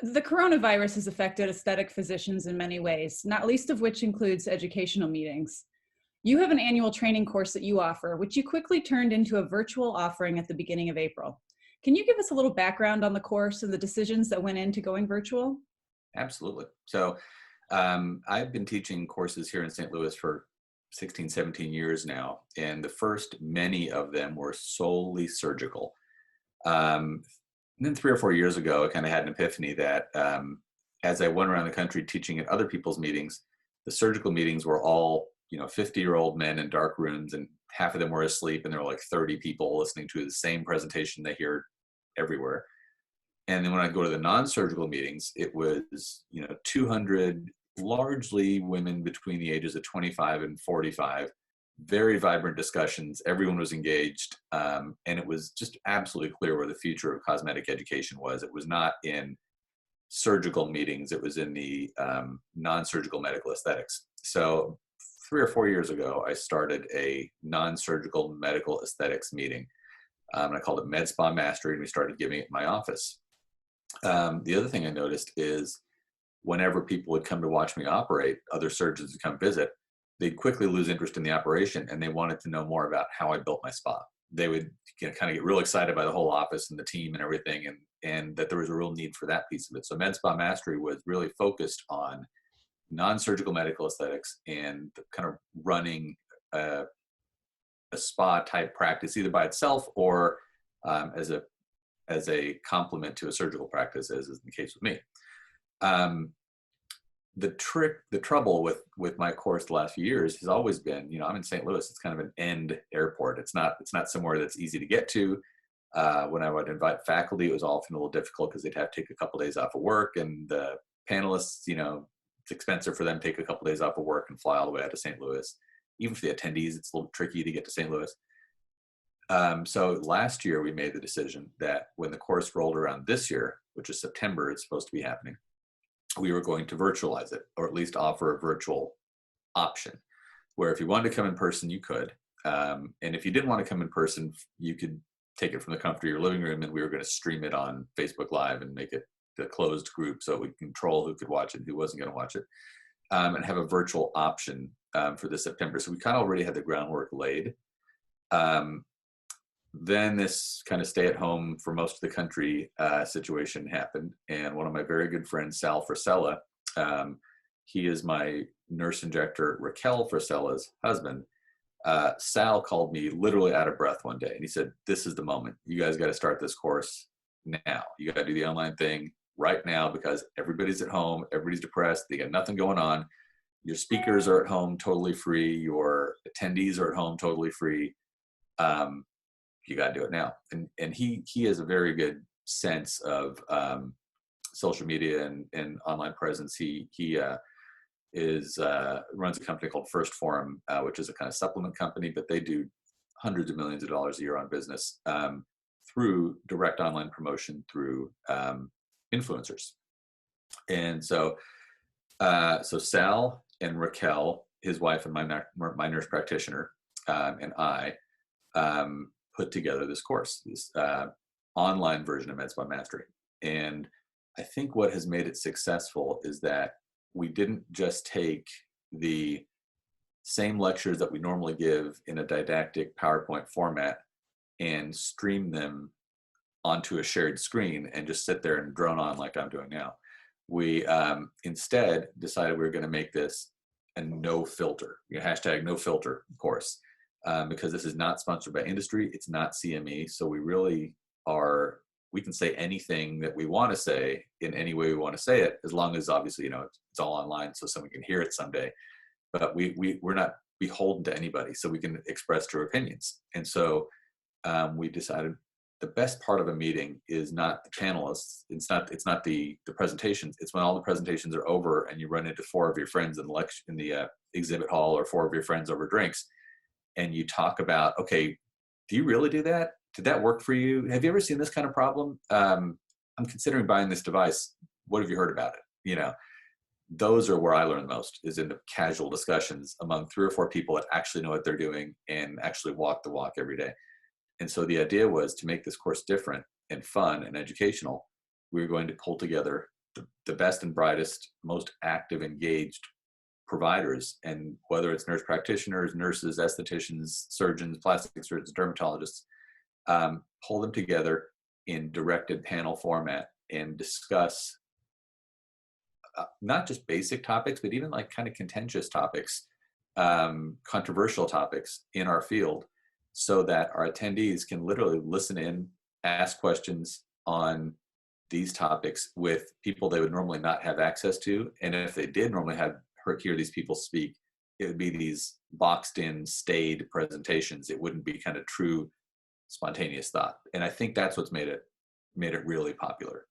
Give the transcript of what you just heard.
The coronavirus has affected aesthetic physicians in many ways, not least of which includes educational meetings. You have an annual training course that you offer, which you quickly turned into a virtual offering at the beginning of April. Can you give us a little background on the course and the decisions that went into going virtual? Absolutely. So I've been teaching courses here in St. Louis for 16, 17 years now, and the first many of them were solely surgical. Um, and then 3 or 4 years ago, I kind of had an epiphany that as I went around the country teaching at other people's meetings, the surgical meetings were all 50-year-old men in dark rooms, and half of them were asleep, and there were like 30 people listening to the same presentation they hear everywhere. And then when I go to the non-surgical meetings, it was 200 largely women between the ages of 25 and 45, very vibrant discussions. Everyone was engaged, and it was just absolutely clear where the future of cosmetic education was. It was not in surgical meetings; it was in the non-surgical medical aesthetics. So 3 or 4 years ago, I started a non-surgical medical aesthetics meeting, and I called it Medspa Mastery, and we started giving it in my office. The other thing I noticed is whenever people would come to watch me operate, other surgeons would come visit, they'd quickly lose interest in the operation, and they wanted to know more about how I built my spa. They would kind of get real excited by the whole office and the team and everything, and that there was a real need for that piece of it. So Medspa Mastery was really focused on non-surgical medical aesthetics and kind of running a spa type practice either by itself or as a complement to a surgical practice, as is the case with me. The trouble with my course the last few years has always been, I'm in St. Louis. It's kind of an end airport. It's not somewhere that's easy to get to. When I would invite faculty, it was often a little difficult because they'd have to take a couple of days off of work, and the panelists, it's expensive for them to take a couple of days off of work and fly all the way out to St. Louis. Even for the attendees, it's a little tricky to get to St. Louis. So last year we made the decision that when the course rolled around this year, which is September, it's supposed to be happening, we were going to virtualize it, or at least offer a virtual option where if you wanted to come in person, you could. And if you didn't want to come in person, you could take it from the comfort of your living room, and we were going to stream it on Facebook Live and make it the closed group so we could control who could watch it and who wasn't going to watch it, and have a virtual option for this September. So we kind of already had the groundwork laid. Then this kind of stay at home for most of the country situation happened. And one of my very good friends, Sal Frisella, he is my nurse injector, Raquel Frisella's husband. Sal called me literally out of breath one day. And he said, "This is the moment. You guys got to start this course now. You got to do the online thing right now because everybody's at home. Everybody's depressed. They got nothing going on. Your speakers are at home totally free. Your attendees are at home totally free. You got to do it now." And he has a very good sense of social media and online presence. He runs a company called First Forum, which is a kind of supplement company, but they do hundreds of millions of dollars a year on business through direct online promotion through influencers. And so Sal and Raquel, his wife and my nurse practitioner, and I put together this course, this online version of Medspa Mastery. And I think what has made it successful is that we didn't just take the same lectures that we normally give in a didactic PowerPoint format and stream them onto a shared screen and just sit there and drone on like I'm doing now. We instead decided we were going to make this a no filter, hashtag no filter course, because this is not sponsored by industry. It's not CME. So we really are, we can say anything that we want to say in any way we want to say it, as long as obviously, it's all online so someone can hear it someday. But we're not beholden to anybody, so we can express true opinions. And so we decided the best part of a meeting is not the panelists. It's not the presentations. It's when all the presentations are over and you run into four of your friends in the exhibit hall, or four of your friends over drinks, and you talk about, okay, do you really do that? Did that work for you? Have you ever seen this kind of problem? I'm considering buying this device. What have you heard about it? Those are where I learn the most, is in the casual discussions among 3 or 4 people that actually know what they're doing and actually walk the walk every day. And so the idea was to make this course different and fun and educational. We were going to pull together the best and brightest, most active, engaged providers, and whether it's nurse practitioners, nurses, estheticians, surgeons, plastic surgeons, dermatologists, pull them together in directed panel format and discuss not just basic topics, but even like kind of contentious topics, controversial topics in our field, so that our attendees can literally listen in, ask questions on these topics with people they would normally not have access to. And if they did normally hear these people speak, it would be these boxed in, staid presentations. It wouldn't be kind of true, spontaneous thought. And I think that's what's made it really popular.